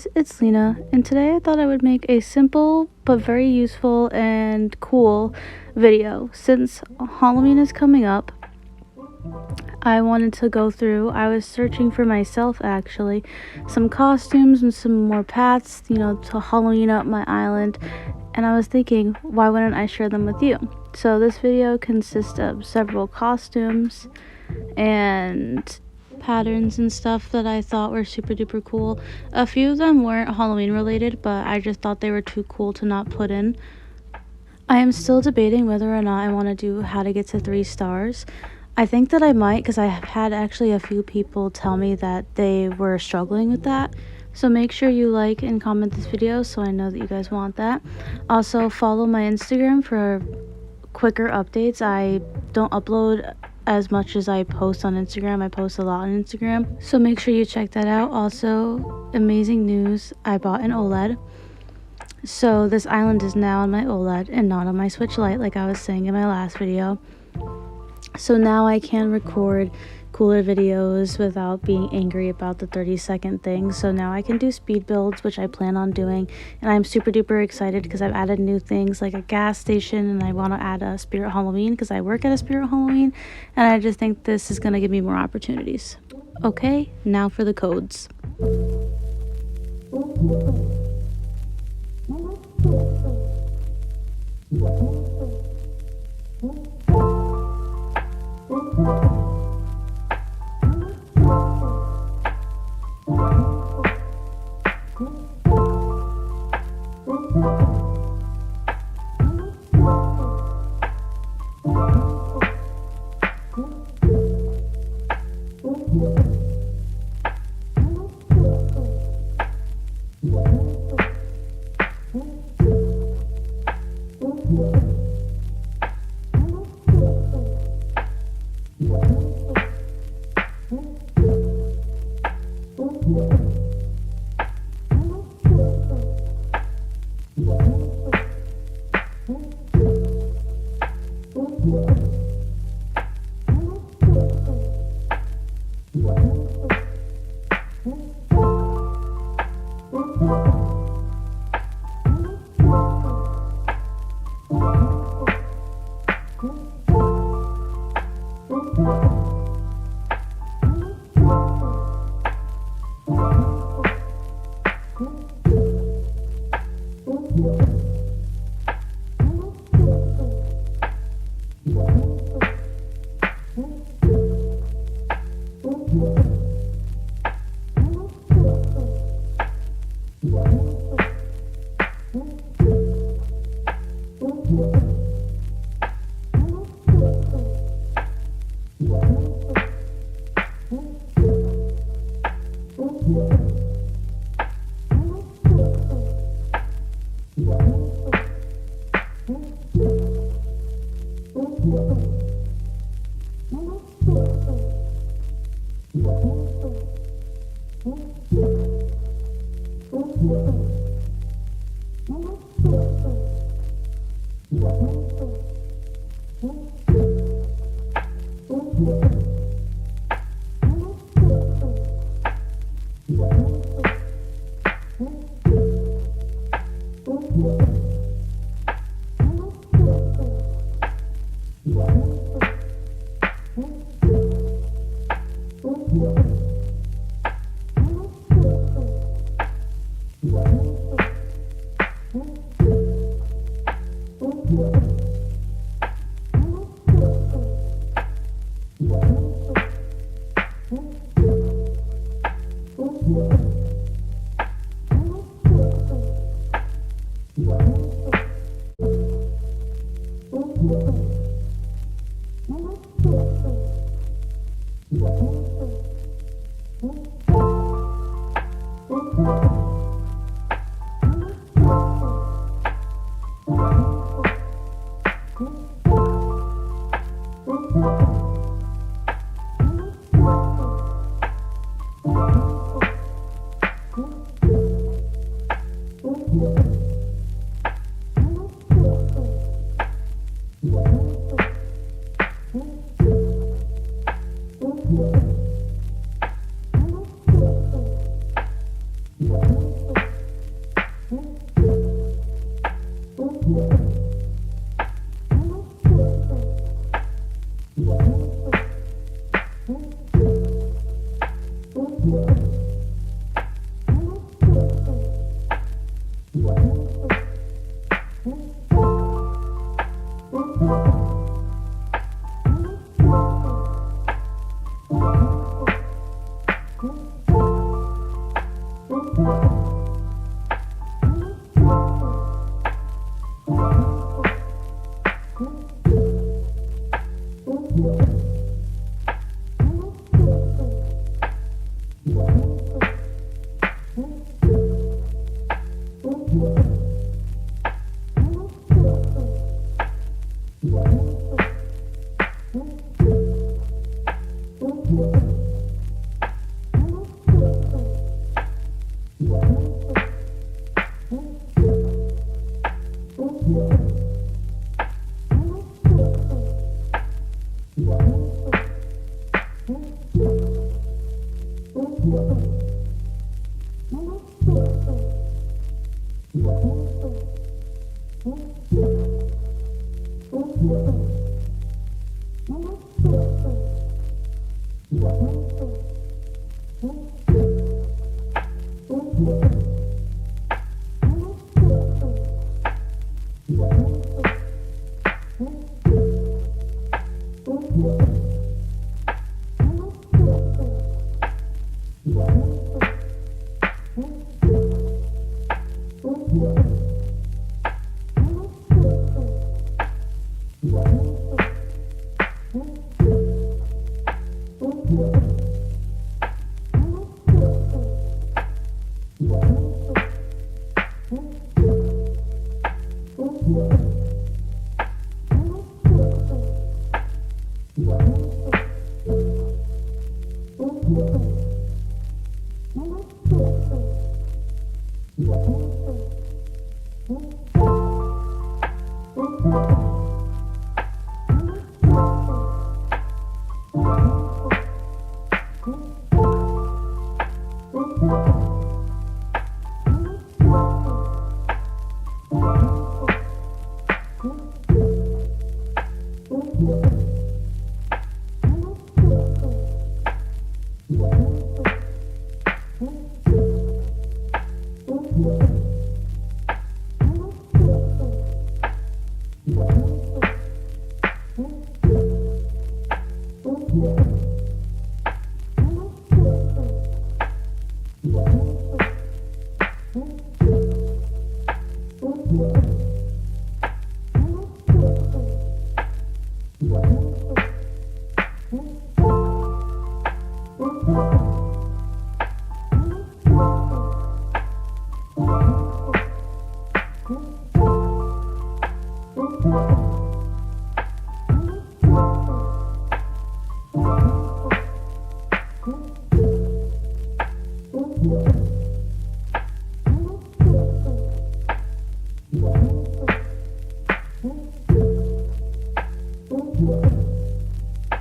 guys, it's Lena, and today I thought I would make a simple but very useful and cool video. Since Halloween is coming up, I wanted to go through, I was searching for myself actually, some costumes and some more pets, to Halloween up my island, and I was thinking, why wouldn't I share them with you? So this video consists of several costumes and patterns and stuff that I thought were super duper cool. A few of them weren't Halloween related, but I just thought they were too cool to not put in. I am still debating whether or not I want to do how to get to 3 stars. I think that I might, because I have had actually a few people tell me that they were struggling with that. So make sure you like and comment this video so I know that you guys want that. Also follow my Instagram for quicker updates. I don't upload as much as I post on Instagram. I post a lot on Instagram, so make sure you check that out. Also, amazing news, I bought an OLED, so this island is now on my OLED and not on my Switch Lite like I was saying in my last video. So now I can record cooler videos without being angry about the 30-second thing. So now I can do speed builds, which I plan on doing, and I'm super duper excited because I've added new things like a gas station, and I want to add a Spirit Halloween because I work at a Spirit Halloween, and I just think this is going to give me more opportunities. Okay, now for the codes.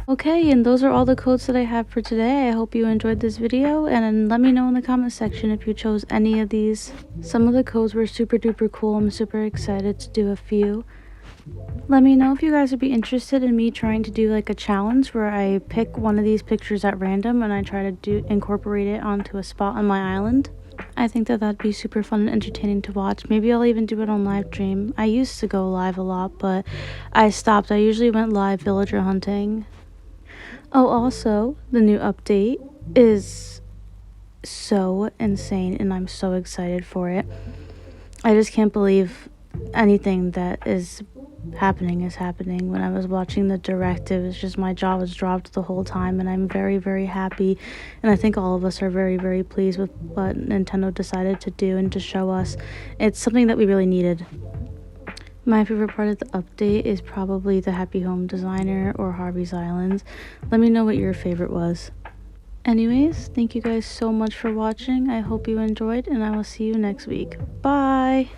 Okay, and those are all the codes that I have for today. I hope you enjoyed this video, and let me know in the comment section if you chose any of these. Some of the codes were super duper cool. I'm super excited to do a few. Let me know if you guys would be interested in me trying to do like a challenge where I pick one of these pictures at random and I try to incorporate it onto a spot on my island. I think that that'd be super fun and entertaining to watch. Maybe I'll even do it on live stream. I used to go live a lot, but I stopped. I usually went live villager hunting. Oh, also, the new update is so insane and I'm so excited for it. I just can't believe anything that is happening. When I was watching the direct, it was just my jaw was dropped the whole time, and I'm very, very happy, and I think all of us are very, very pleased with what Nintendo decided to do and to show us. It's something that we really needed. My favorite part of the update is probably the Happy Home Designer or Harvey's Islands. Let me know what your favorite was. Anyways, thank you guys so much for watching. I hope you enjoyed, and I will see you next week. Bye!